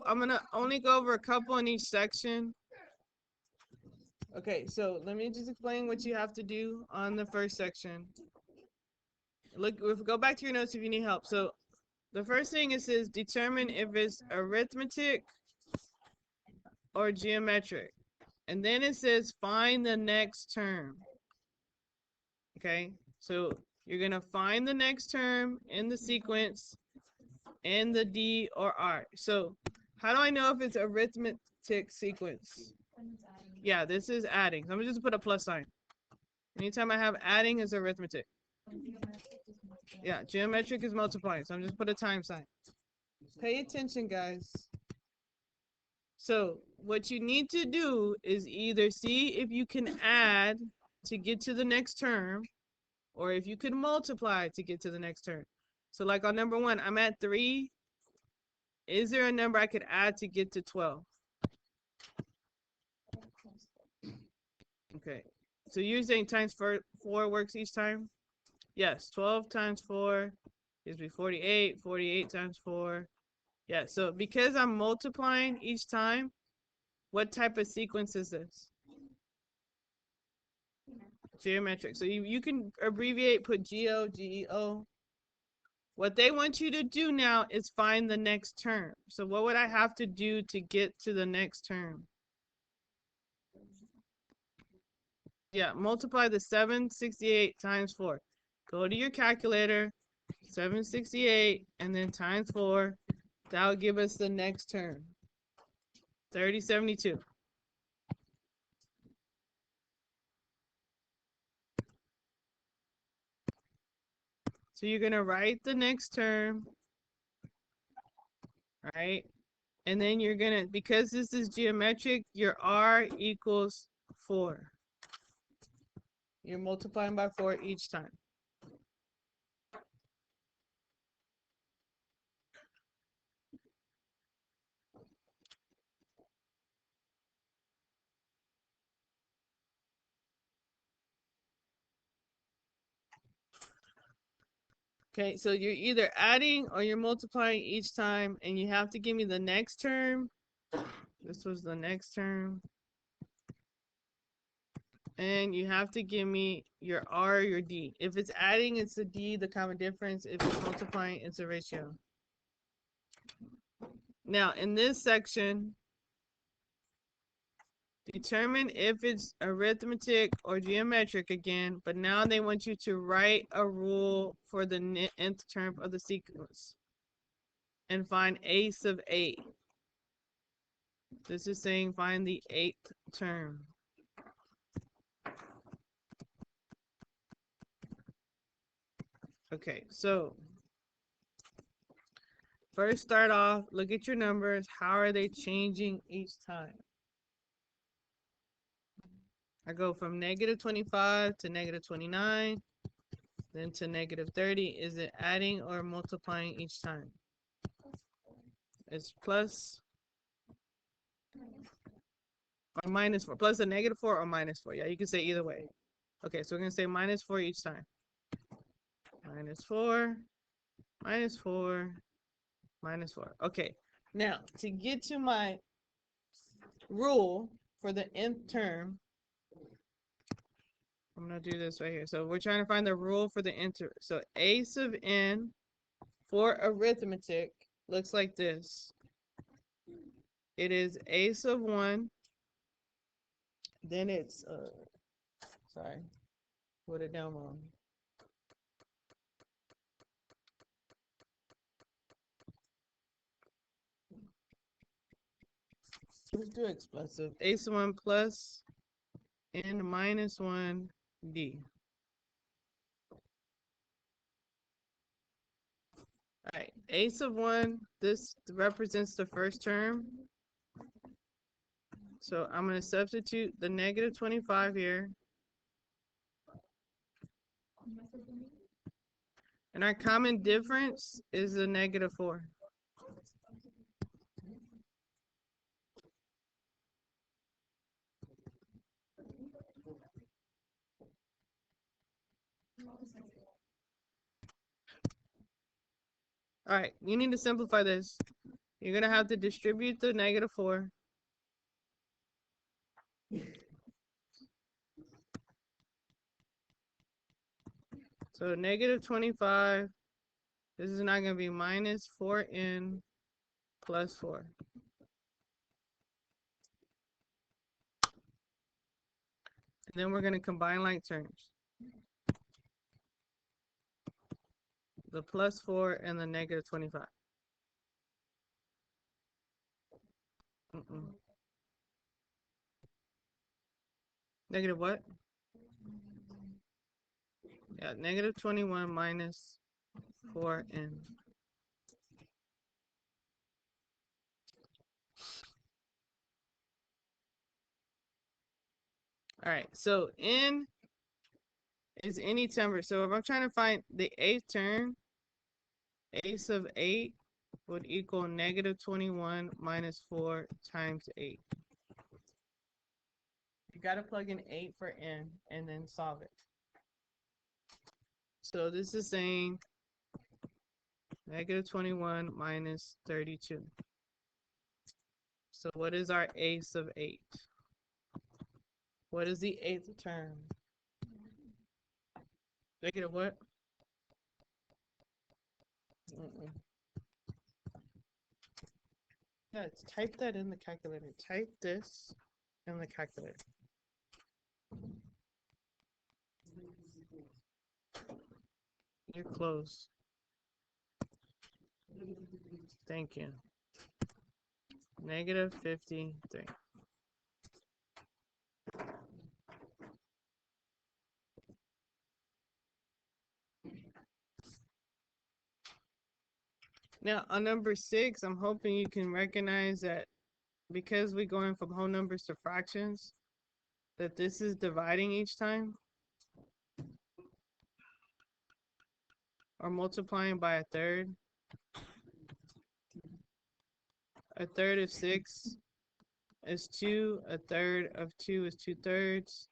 I'm gonna only go over a couple in each section. Okay, so let me just explain what you have to do on the first section. Look, go back to your notes if you need help. So the first thing it says determine if it's arithmetic or geometric. And then it says find the next term. Okay, so you're gonna find the next term in the sequence in the D or R. So how do I know if it's arithmetic sequence? Yeah, this is adding. So I'm gonna just put a plus sign. Anytime I have adding is arithmetic. Yeah, geometric is multiplying. So I'm just put a time sign. Pay attention, guys. So what you need to do is either see if you can add to get to the next term, or if you can multiply to get to the next term. So like on number 1, I'm at 3. Is there a number I could add to get to 12? Okay. So you're saying times 4 works each time? Yes, 12 times 4 gives me 48. 48 times 4. Yeah, so because I'm multiplying each time, what type of sequence is this? Geometric. So you can abbreviate, put GO, GEO. What they want you to do now is find the next term. So what would I have to do to get to the next term? Yeah, multiply the 768 times 4. Go to your calculator, 768, and then times 4. That'll give us the next term, 3072. So you're going to write the next term, right? And then you're going to, because this is geometric, your R equals 4. You're multiplying by 4 each time. Okay, so you're either adding or you're multiplying each time, and you have to give me the next term. This was the next term. And you have to give me your R or your D. If it's adding, it's a D, the common difference. If it's multiplying, it's a ratio. Now, in this section, determine if it's arithmetic or geometric again, but now they want you to write a rule for the nth term of the sequence and find a sub 8. This is saying find the 8th term. Okay, so first start off, look at your numbers. How are they changing each time? I go from negative 25 to negative 29, then to negative 30. Is it adding or multiplying each time? It's plus or minus 4. Plus a negative 4 or minus 4. Yeah, you can say either way. Okay, so we're going to say minus 4 each time. Minus 4, minus 4, minus 4. Okay, now to get to my rule for the nth term, I'm going to do this right here. So we're trying to find the rule for the nth term. So a sub n for arithmetic looks like this. It is a sub 1. Then it's, sorry, put it down wrong. Let's do explosive. A sub 1 plus n minus 1 d. All right, a sub 1, this represents the first term. So I'm going to substitute the negative 25 here. And our common difference is the negative 4. All right, you need to simplify this. you're going to have to distribute the -4. So -25, this is not going to be minus 4n plus 4. And then we're going to combine like terms. The +4 and the -25. Negative what? Yeah, -21 minus 4n. All right, so n is any number. So if I'm trying to find the 8th term, a sub 8 would equal -21 minus 4 times 8. You got to plug in 8 for n and then solve it. So this is saying -21 minus 32. So what is our a sub 8? What is the 8th term? Negative what? Yeah, type that in the calculator. Type this in the calculator. You're close. Thank you. -53. Now, on number 6, I'm hoping you can recognize that because we're going from whole numbers to fractions, that this is dividing each time or multiplying by a third. A third of 6 is 2. A third of 2 is 2/3.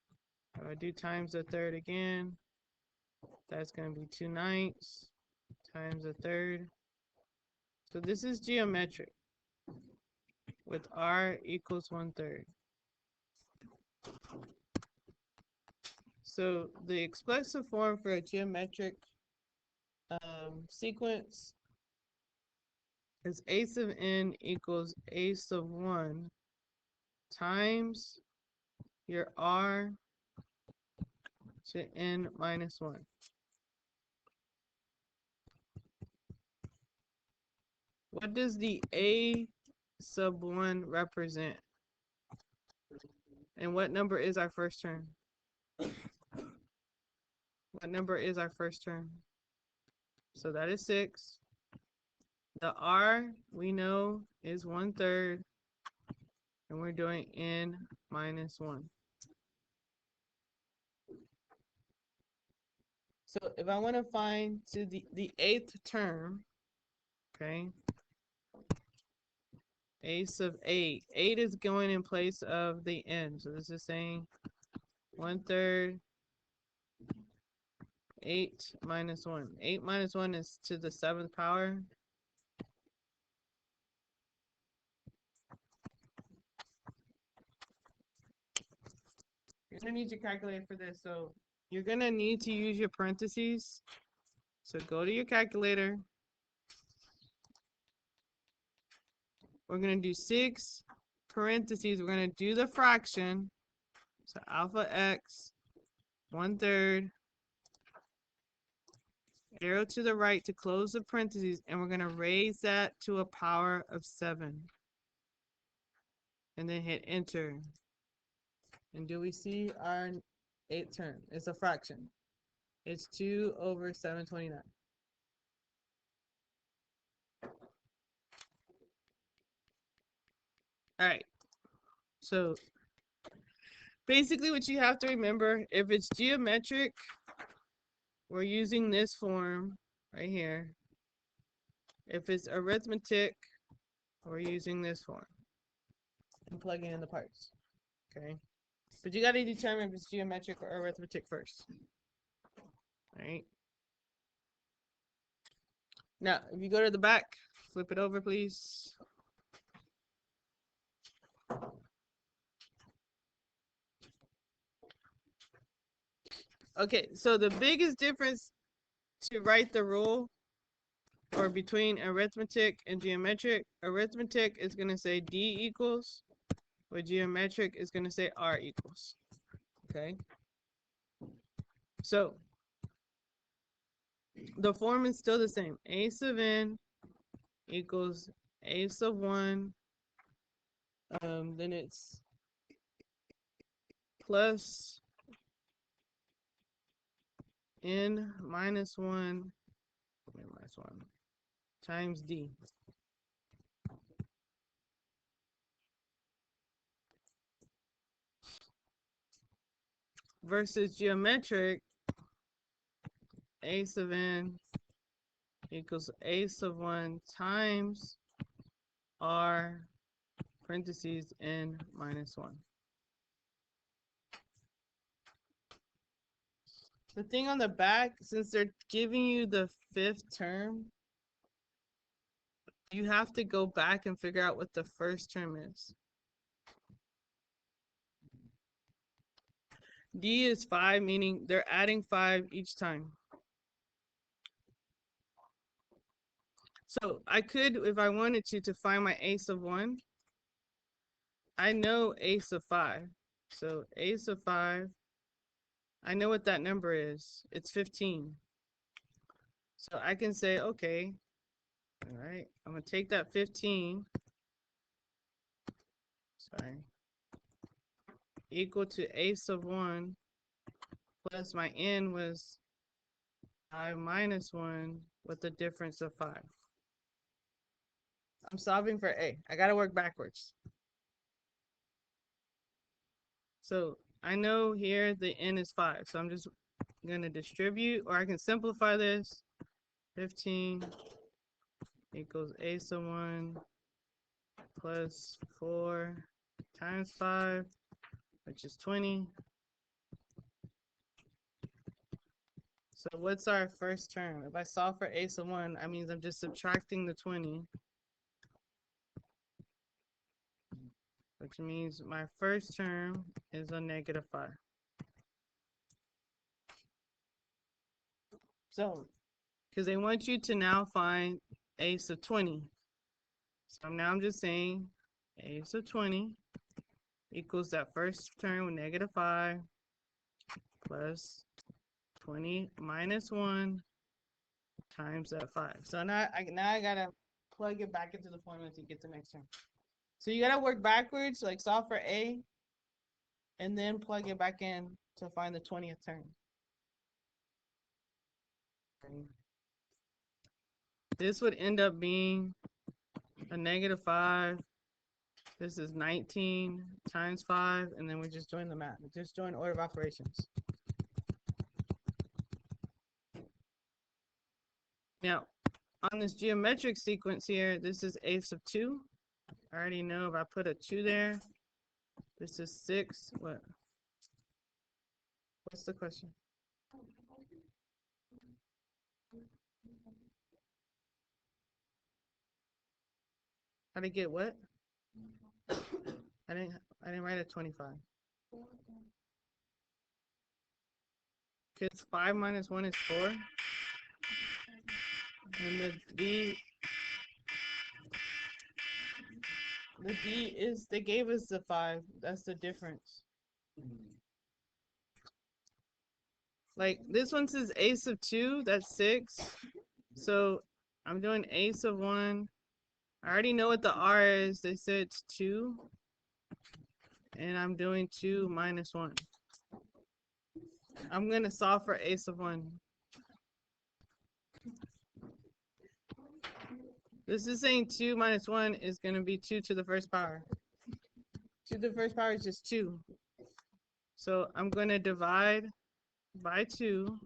If I do times a third again, that's going to be 2/9 times a third. So this is geometric with r equals 1/3. So the expressive form for a geometric sequence is a sub n equals a sub 1 times your r to n minus 1. What does the a sub 1 represent? And what number is our first term? What number is our first term? So that is 6. The r we know is 1/3, and we're doing n minus 1. So if I want to find the 8th term, okay, a sub 8. 8 is going in place of the n. So this is saying 1/3, 8 minus 1. 8 minus 1 is to the 7th power. You're going to need your calculator for this. So you're going to need to use your parentheses. So go to your calculator. We're going to do 6 parentheses. We're going to do the fraction. So alpha x 1/3. Arrow to the right to close the parentheses, and we're going to raise that to a power of 7. And then hit enter. And do we see our 8th term? It's a fraction. It's 2 over 729. All right. So basically what you have to remember, if it's geometric, we're using this form right here. If it's arithmetic, we're using this form and plugging in the parts. Okay. But you got to determine if it's geometric or arithmetic first. All right. Now, if you go to the back, flip it over, please. Okay, so the biggest difference to write the rule or between arithmetic and geometric, arithmetic is going to say D equals, where geometric is going to say R equals. Okay, so the form is still the same. A sub n equals A sub 1. Then it's plus n minus 1 times D. Versus geometric, A sub n equals A sub 1 times R parentheses n minus 1. The thing on the back, since they're giving you the fifth term, you have to go back and figure out what the first term is. D is 5, meaning they're adding 5 each time. So I could, if I wanted to find my A sub 1, I know A sub 5. So A sub 5, I know what that number is. It's 15. So I can say, okay, all right, I'm going to take that 15, sorry, equal to A sub 1 plus my n was 5 minus 1 with a difference of 5. I'm solving for A. I got to work backwards. So I know here the n is 5. So I'm just going to distribute, or I can simplify this. 15 equals A sub 1 plus 4 times 5, which is 20. So what's our first term? If I solve for A sub 1, that means I'm just subtracting the 20, which means my first term is a negative 5. So, because they want you to now find A sub 20. So now I'm just saying A sub 20 equals that first term with negative 5 plus 20 minus 1 times that 5. So now I gotta plug it back into the formula to get the next term. So you gotta work backwards, like solve for A, and then plug it back in to find the 20th term. This would end up being a negative 5. This is 19 times 5, and then we just join the math. Just join order of operations. Now, on this geometric sequence here, this is A sub 2. I already know if I put a 2 there, this is 6. What? What's the question? How to get what? I didn't write a 25. Because 5 minus 1 is 4. And the D is, they gave us the 5. That's the difference. Like this one says A sub 2, that's 6. So I'm doing A sub 1. I already know what the R is. They said it's 2. And I'm doing 2 minus 1. I'm going to solve for A sub 1. This is saying 2 minus 1 is going to be 2 to the first power. 2 to the first power is just 2. So I'm going to divide by 2.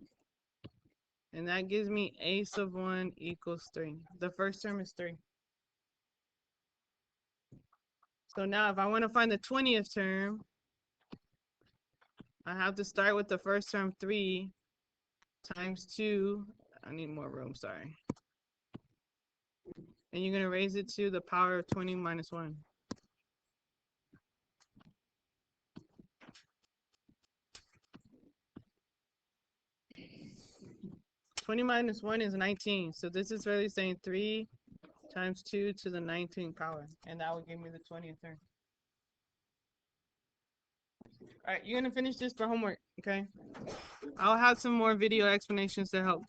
And that gives me A sub 1 equals 3. The first term is 3. So now if I want to find the 20th term, I have to start with the first term 3 times 2. I need more room, sorry. And you're going to raise it to the power of 20 minus 1. 20 minus 1 is 19. So this is really saying 3 times 2 to the 19th power. And that will give me the 20th term. All right, you're going to finish this for homework, okay? I'll have some more video explanations to help.